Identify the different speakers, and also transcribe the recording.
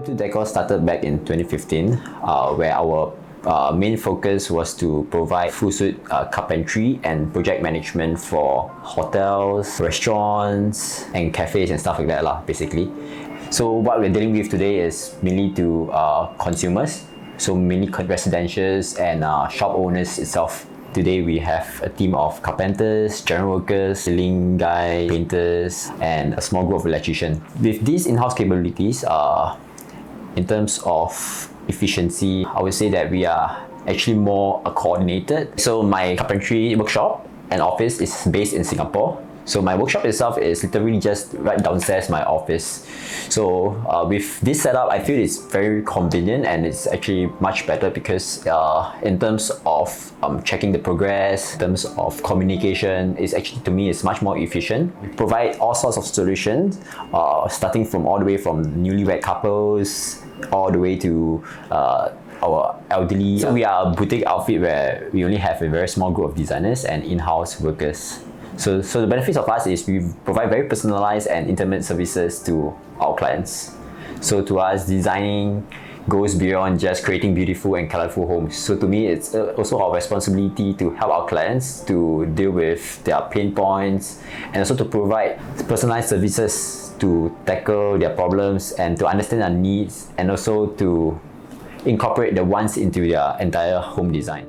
Speaker 1: M2 Decor started back in 2015, where our main focus was to provide full suite carpentry and project management for hotels, restaurants, and cafes and stuff like that basically. So what we're dealing with today is mainly to consumers, so mainly residentials and shop owners itself. Today we have a team of carpenters, general workers, ceiling guys, painters, and a small group of electricians. With these in-house capabilities, in terms of efficiency, I would say that we are actually more coordinated. So my carpentry workshop and office is based in Singapore. So my workshop itself is literally just right downstairs my office. So with this setup, I feel it's very convenient and it's actually much better because in terms of checking the progress, in terms of communication, it's actually, to me, it's much more efficient. We provide all sorts of solutions, starting from all the way from newlywed couples, all the way to our elderly. So we are a boutique outfit where we only have a very small group of designers and in-house workers. So the benefits of us is we provide very personalized and intimate services to our clients. So to us, designing goes beyond just creating beautiful and colorful homes. So to me, it's also our responsibility to help our clients to deal with their pain points and also to provide personalized services to tackle their problems and to understand their needs and also to incorporate the wants into their entire home design.